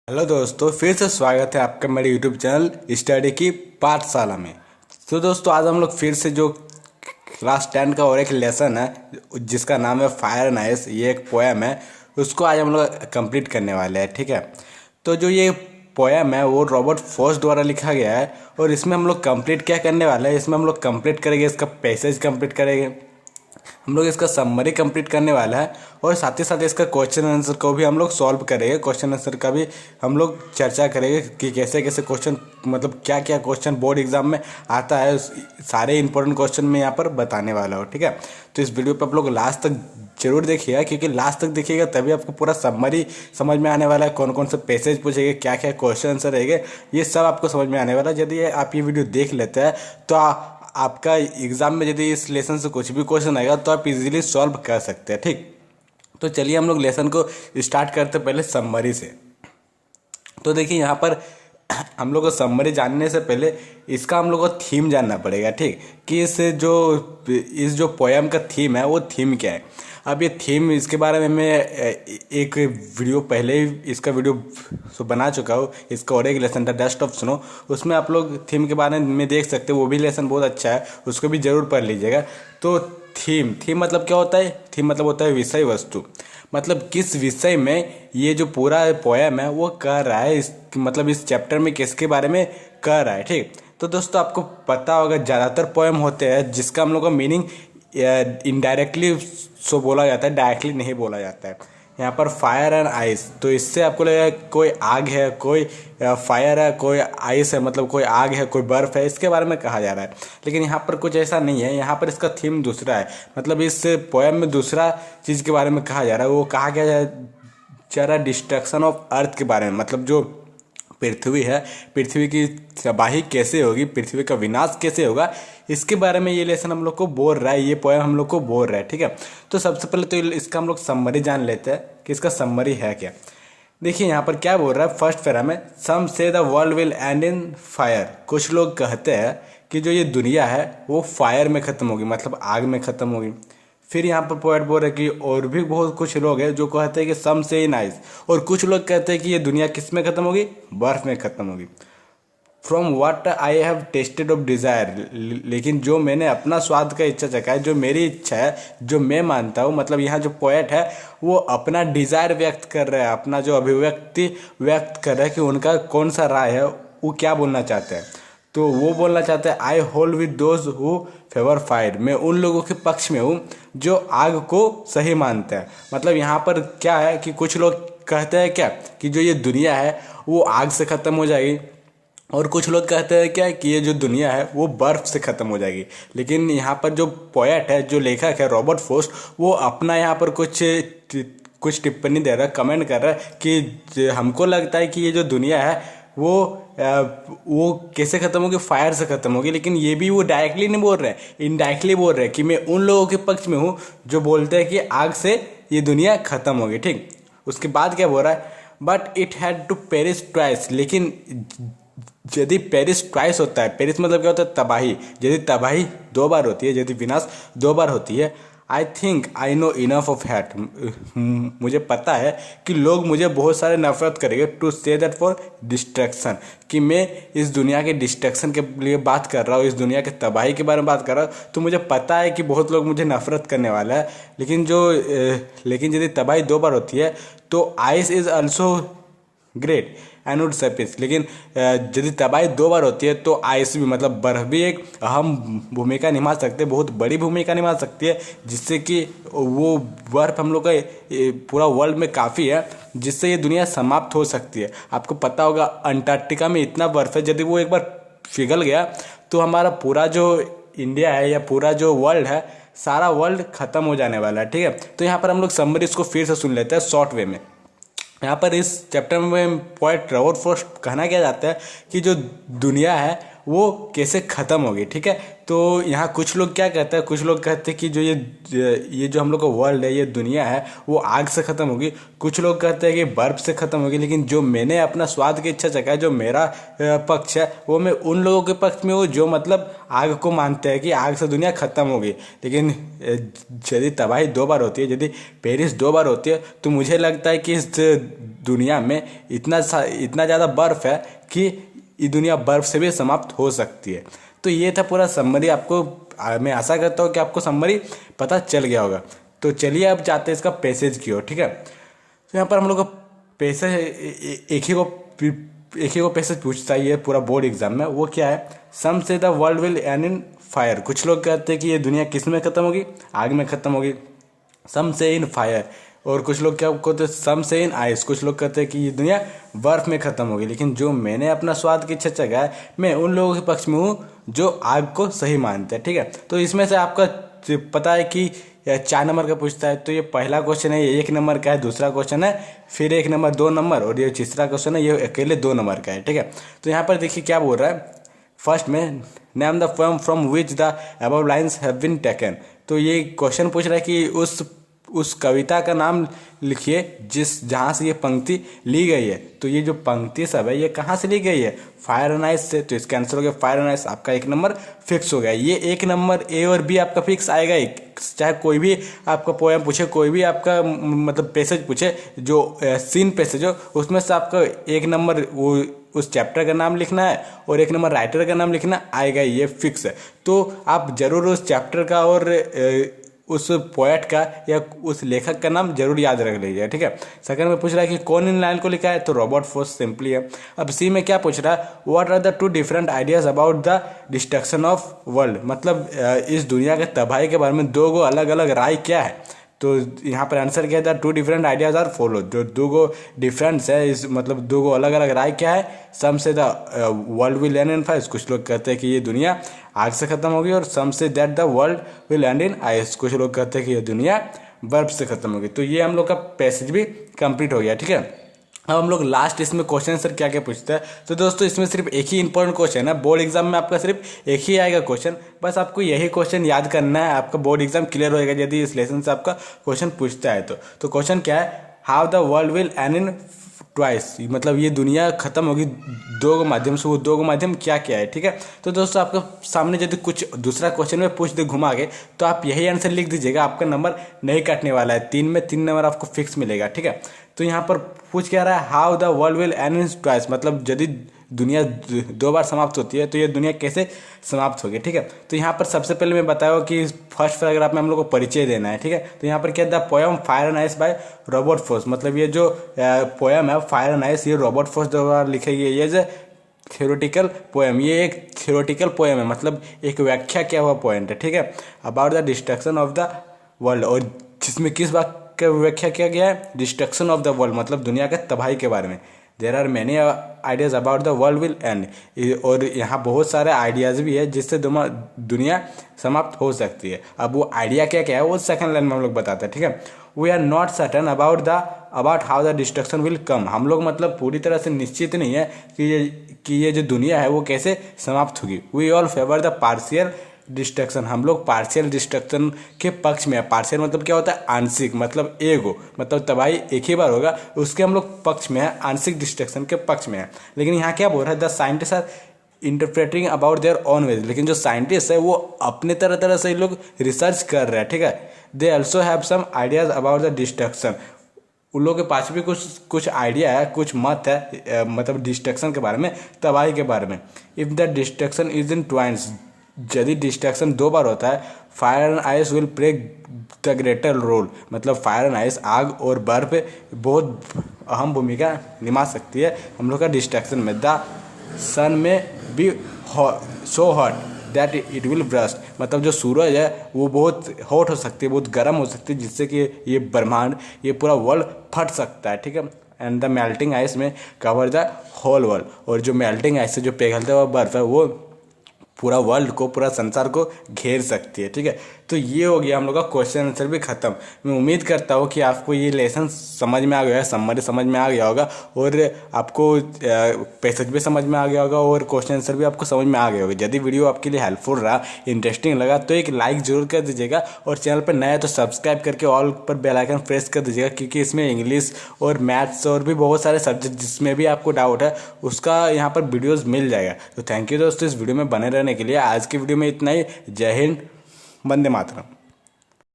Hello दोस्तों, फिर से स्वागत है आपका मेरे यूट्यूब चैनल स्टडी की पाठशाला में। तो दोस्तों, आज हम लोग फिर से जो क्लास 10 का और एक लेसन है जिसका नाम है फायर एंड आइस, ये एक पोएम है, उसको आज हम लोग कंप्लीट करने वाले हैं। ठीक है, तो जो ये पोएम है वो रॉबर्ट फ्रॉस्ट द्वारा लिखा गया है और इसमें हम लोग कंप्लीट क्या करने वाले हैं, इसमें हम लोग कंप्लीट करेंगे, इसका पैसेज कंप्लीट करेंगे, हम लोग इसका समरी कंप्लीट करने वाला है और साथ ही साथ इसका क्वेश्चन आंसर को भी हम लोग सॉल्व करेंगे। क्वेश्चन आंसर का भी हम लोग चर्चा करेंगे कि कैसे कैसे क्वेश्चन, मतलब क्या क्या क्वेश्चन बोर्ड एग्जाम में आता है, सारे इंपॉर्टेंट क्वेश्चन मैं यहाँ पर बताने वाला हूँ। ठीक है, तो इस वीडियो पर आप लोग लास्ट तक जरूर देखिएगा, क्योंकि लास्ट तक देखिएगा तभी आपको पूरा समरी समझ में आने वाला है, कौन कौन से पैसेज पूछेंगे, क्या क्या क्वेश्चन आंसर रहेंगे, ये सब आपको समझ में आने वाला है। यदि आप ये वीडियो देख लेते हैं तो आपका एग्जाम में यदि इस लेसन से कुछ भी क्वेश्चन आएगा तो आप इजीली सॉल्व कर सकते हैं। ठीक, तो चलिए हम लोग लेसन को स्टार्ट करते हैं पहले समरी से। तो देखिए यहाँ पर हम लोग को समरी जानने से पहले इसका हम लोग को थीम जानना पड़ेगा। ठीक, कि इस जो पोएम का थीम है वो थीम क्या है। अब ये थीम, इसके बारे में मैं एक वीडियो पहले ही इसका वीडियो बना चुका हूँ, इसका और एक लेसन था डस्ट ऑफ स्नो, उसमें आप लोग थीम के बारे में देख सकते हो, वो भी लेसन बहुत अच्छा है, उसको भी जरूर पढ़ लीजिएगा। तो थीम मतलब क्या होता है? थीम मतलब होता है विषय वस्तु, मतलब किस विषय में ये जो पूरा पोएम है वो कह रहा है, मतलब इस चैप्टर में किसके बारे में कह रहा है। ठीक, तो दोस्तों आपको पता होगा ज़्यादातर पोएम होते हैं जिसका हम लोग का मीनिंग इनडायरेक्टली सो बोला जाता है, डायरेक्टली नहीं बोला जाता है। यहाँ पर फायर एंड आइस, तो इससे आपको लगेगा कोई आग है, कोई फायर है, कोई आइस है, मतलब कोई आग है, कोई बर्फ है, इसके बारे में कहा जा रहा है। लेकिन यहाँ पर कुछ ऐसा नहीं है, यहाँ पर इसका थीम दूसरा है, मतलब इस पोएम में दूसरा चीज़ के बारे में कहा जा रहा है। वो कहा गया जा रहा है डिस्ट्रक्शन ऑफ अर्थ के बारे में, मतलब जो पृथ्वी है, पृथ्वी की तबाही कैसे होगी, पृथ्वी का विनाश कैसे होगा, इसके बारे में ये लेसन हम लोग को बोल रहा है, ये पोएम हम लोग को बोल रहा है। ठीक है, तो सबसे पहले तो इसका हम लोग समरी जान लेते हैं कि इसका समरी है क्या। देखिए यहाँ पर क्या बोल रहा है फर्स्ट पैरा में, सम से the world will end in fire. कुछ लोग कहते हैं कि जो ये दुनिया है वो फायर में ख़त्म होगी, मतलब आग में ख़त्म होगी। फिर यहाँ पर पोएट बोल रहे कि और भी बहुत कुछ लोग हैं जो कहते हैं कि सम से इन आइस, और कुछ लोग कहते हैं कि ये दुनिया किस में ख़त्म होगी, बर्फ में ख़त्म होगी। From what I have tasted of desire, लेकिन जो मैंने अपना स्वाद का इच्छा चखा है, जो मेरी इच्छा है, जो मैं मानता हूँ, मतलब यहाँ जो पोएट है वो अपना डिज़ायर व्यक्त कर रहा है, अपना जो अभिव्यक्ति व्यक्त कर रहा है कि उनका कौन सा राय है, वो क्या बोलना चाहते हैं। तो वो बोलना चाहते हैं I hold with those who favour fire, मैं उन लोगों के पक्ष में हूँ जो आग को सही मानते हैं। मतलब यहाँ पर क्या है कि कुछ लोग कहते हैं क्या कि जो ये दुनिया है वो आग से ख़त्म हो जाएगी, और कुछ लोग कहते हैं क्या कि ये जो दुनिया है वो बर्फ़ से ख़त्म हो जाएगी। लेकिन यहाँ पर जो पोएट है, जो लेखक है रॉबर्ट फ्रॉस्ट, वो अपना यहाँ पर कुछ टिप्पणी दे रहा है, कमेंट कर रहा है कि हमको लगता है कि ये जो दुनिया है वो कैसे ख़त्म होगी, फायर से ख़त्म होगी। लेकिन ये भी वो डायरेक्टली नहीं बोल रहे हैं, इनडायरेक्टली बोल रहे हैं कि मैं उन लोगों के पक्ष में हूँ जो बोलते हैं कि आग से ये दुनिया ख़त्म होगी। ठीक, उसके बाद क्या बोल रहा है, but it had to perish twice, लेकिन यदि पेरिस ट्वाइस होता है, पेरिस मतलब क्या होता है, तबाही, यदि तबाही 2 बार होती है, यदि विनाश 2 बार होती है, I think I know enough of hat, मुझे पता है कि लोग मुझे बहुत सारे नफरत करेंगे, to say that for distraction, कि मैं इस दुनिया के डिस्ट्रैक्शन के लिए बात कर रहा हूँ, इस दुनिया के तबाही के बारे में बात कर रहा हूँ, तो मुझे पता है कि बहुत लोग मुझे नफरत करने वाला है। लेकिन यदि तबाही 2 बार होती है तो ice is also great and would surface, लेकिन यदि तबाही 2 बार होती है तो आइस भी, मतलब बर्फ भी एक अहम भूमिका निभा सकते हैं, बहुत बड़ी भूमिका निभा सकती है, जिससे कि वो बर्फ हम लोग का पूरा वर्ल्ड में काफ़ी है, जिससे ये दुनिया समाप्त हो सकती है। आपको पता होगा अंटार्कटिका में इतना बर्फ है, यदि वो एक बार पिघल गया तो हमारा पूरा जो इंडिया है या पूरा जो वर्ल्ड है, सारा वर्ल्ड ख़त्म हो जाने वाला है। ठीक है, तो यहाँ पर हम लोग समरी इसको फिर से सुन लेते हैं शॉर्ट वे में। यहाँ पर इस चैप्टर में पोएट रॉबर्ट फ्रॉस्ट कहना क्या चाहता है कि जो दुनिया है वो कैसे ख़त्म होगी। ठीक है, तो यहाँ कुछ लोग क्या कहते हैं, कुछ लोग कहते हैं कि जो ये जो हम लोग का वर्ल्ड है, ये दुनिया है, वो आग से ख़त्म होगी। कुछ लोग कहते हैं कि बर्फ़ से ख़त्म होगी। लेकिन जो मैंने अपना स्वाद की इच्छा जगाया, जो मेरा पक्ष है, वो मैं उन लोगों के पक्ष में हूँ जो मतलब आग को मानते हैं कि आग से दुनिया ख़त्म होगी। लेकिन यदि तबाही 2 बार होती है, यदि पेरिस 2 बार होती है, तो मुझे लगता है कि इस दुनिया में इतना ज़्यादा बर्फ़ है कि ये दुनिया बर्फ़ से भी समाप्त हो सकती है। तो ये था पूरा समरी। आपको मैं आशा करता हूँ कि आपको समरी पता चल गया होगा। तो चलिए अब जाते हैं इसका पैसेज की ओर। ठीक है, तो यहाँ पर हम लोग का पैसेज एक ही को पैसेज पूछता है ये पूरा बोर्ड एग्जाम में। वो क्या है, सम से the world will end in fire. कुछ लोग कहते हैं कि ये दुनिया किस में ख़त्म होगी, आग में ख़त्म होगी। सम से इन फायर, और कुछ लोग क्या कहते हैं, सम से इन आइस। कुछ लोग कहते हैं कि ये दुनिया बर्फ़ में ख़त्म होगी। लेकिन जो मैंने अपना स्वाद की इच्छा जगाया, मैं उन लोगों के पक्ष में हूँ जो आग को सही मानते हैं। ठीक है, तो इसमें से आपका पता है कि 4 नंबर का पूछता है, तो ये पहला क्वेश्चन है, ये 1 नंबर का है। दूसरा क्वेश्चन है फिर 1 नंबर 2 नंबर, और ये तीसरा क्वेश्चन है, ये अकेले 2 नंबर का है। ठीक है, तो यहाँ पर देखिए क्या बोल रहा है। फर्स्ट में name the poem from which the above lines have been taken. तो ये क्वेश्चन पूछ रहा है कि उस कविता का नाम लिखिए जहाँ से ये पंक्ति ली गई है। तो ये जो पंक्ति सब है, ये कहाँ से ली गई है, फायर एंड आइस से। तो इसका आंसर हो गया फायर एंड आइस। आपका 1 नंबर फिक्स हो गया। ये 1 नंबर ए और बी आपका फिक्स आएगा ही। चाहे कोई भी आपका पोएम पूछे, कोई भी आपका मतलब पैसेज पूछे, जो सीन पैसेज हो, उसमें से आपका 1 नंबर वो उस चैप्टर का नाम लिखना है और 1 नंबर राइटर का नाम लिखना आएगा, ये फिक्स है। तो आप जरूर उस चैप्टर का और उस पोएट का या उस लेखक का नाम जरूर याद रख लीजिए। ठीक है, सेकंड में पूछ रहा है कि कौन इन लाइन को लिखा है, तो रॉबर्ट फ्रॉस्ट सिंपली है। अब सी में क्या पूछ रहा है, what are the 2 different ideas about the destruction of world. मतलब इस दुनिया के तबाही के बारे में 2 अलग अलग राय क्या है। तो यहाँ पर आंसर क्या था, 2 डिफरेंट आइडियाज आर फॉलो। जो 2 डिफरेंस है, इस मतलब 2 अलग अलग राय क्या है। सम से the world will end in fire. कुछ लोग कहते हैं कि ये दुनिया आग से खत्म होगी, और some say that the world will end in ice. कुछ लोग कहते हैं कि ये दुनिया बर्फ से खत्म होगी। तो ये हम लोग का पैसेज भी कंप्लीट हो गया। ठीक है, अब हम लोग लास्ट इसमें क्वेश्चन आंसर क्या क्या पूछता है। तो दोस्तों इसमें सिर्फ एक ही इंपॉर्टेंट क्वेश्चन है। बोर्ड एग्जाम में आपका सिर्फ एक ही आएगा क्वेश्चन, बस आपको यही क्वेश्चन याद करना है। आपका बोर्ड एग्जाम क्लियर होएगा यदि इस लेसन से आपका क्वेश्चन पूछता है। तो क्वेश्चन क्या है, how the world will end in twice. मतलब ये दुनिया खत्म होगी 2 माध्यम से। वो 2 माध्यम क्या क्या है। ठीक है, तो दोस्तों आपके सामने यदि कुछ दूसरा क्वेश्चन में पूछ दे घुमा के, तो आप यही आंसर लिख दीजिएगा। आपका नंबर नहीं काटने वाला है। 3 में 3 नंबर आपको फिक्स मिलेगा। ठीक है, तो यहाँ पर पूछ क्या रहा है, how the world will end in twice. मतलब यदि दुनिया 2 बार समाप्त होती है, तो ये दुनिया कैसे समाप्त होगी। ठीक है, तो यहाँ पर सबसे पहले मैं बताया कि फर्स्ट पैराग्राफ में हम लोग को परिचय देना है। ठीक है, तो यहाँ पर क्या the poem fire and ice by Robert Frost. मतलब ये जो पोएम है फायर एंड आइस, ये रॉबर्ट फ्रॉस्ट द्वारा लिखी गई है। ये जो थियोरेटिकल पोएम, ये एक थियोरेटिकल पोएम है, मतलब एक व्याख्या किया हुआ पॉइंट है। ठीक है, about the destruction of the world, और जिसमें किस बात का व्याख्या किया गया है, डिस्ट्रक्शन ऑफ द वर्ल्ड, मतलब दुनिया के तबाही के बारे में। There are many ideas about the world will end, और यहाँ बहुत सारे आइडियाज़ भी है जिससे दुनिया समाप्त हो सकती है। अब वो आइडिया क्या क्या है वो सेकंड लाइन में हम लोग बताते हैं। ठीक है, we are not certain about how the destruction will come. हम लोग मतलब पूरी तरह से निश्चित नहीं है कि ये जो दुनिया है वो कैसे समाप्त होगी। We all favour the partial destruction. हम लोग पार्शियल डिस्ट्रक्शन के पक्ष में है। पार्शियल मतलब क्या होता है, आंशिक, मतलब एगो, मतलब तबाही एक ही बार होगा, उसके हम लोग पक्ष में है, आंशिक डिस्ट्रक्शन के पक्ष में है। लेकिन यहाँ क्या बोल रहा है, the scientist are interpreting about their own ways. लेकिन जो साइंटिस्ट है वो अपने तरह से लोग रिसर्च कर रहे हैं। ठीक है, they also have some ideas about the destruction. उन लोगों के पास भी कुछ आइडिया है, कुछ मत है, मतलब डिस्ट्रक्शन के बारे में, तबाही के बारे में। If the destruction is in twice, यदि डिस्ट्रक्शन 2 बार होता है, fire and ice will play the greater role. मतलब फायर एंड आइस, आग और बर्फ बहुत अहम भूमिका निभा सकती है हम लोग का डिस्ट्रक्शन में। The sun may be so hot that it will burst. मतलब जो सूरज है वो बहुत हॉट हो सकती है, बहुत गर्म हो सकती है, जिससे कि ये ब्रह्मांड, ये पूरा वर्ल्ड फट सकता है। ठीक है, एंड द मेल्टिंग आइस में कवर द होल वर्ल्ड। और जो मेल्टिंग आइस से जो पिघलता हुआ बर्फ है वो पूरा वर्ल्ड को, पूरा संसार को घेर सकती है। ठीक है, तो ये हो गया हम लोग का क्वेश्चन आंसर भी खत्म। मैं उम्मीद करता हूँ कि आपको ये लेसन समझ में आ गया है, समरी समझ में आ गया होगा और आपको पैसेज भी समझ में आ गया होगा और क्वेश्चन आंसर भी आपको समझ में आ गया होगा। यदि वीडियो आपके लिए हेल्पफुल रहा, इंटरेस्टिंग लगा तो एक लाइक जरूर कर दीजिएगा और चैनल पर नया है तो सब्सक्राइब करके ऑल पर बेल आइकन प्रेस कर दीजिएगा, क्योंकि इसमें इंग्लिश और मैथ्स और भी बहुत सारे सब्जेक्ट जिसमें भी आपको डाउट है उसका यहाँ पर वीडियोस मिल जाएगा। तो थैंक यू दोस्तों इस वीडियो में बने रहने के लिए। आज की वीडियो में इतना ही। जय हिंद, वंदे मातरम।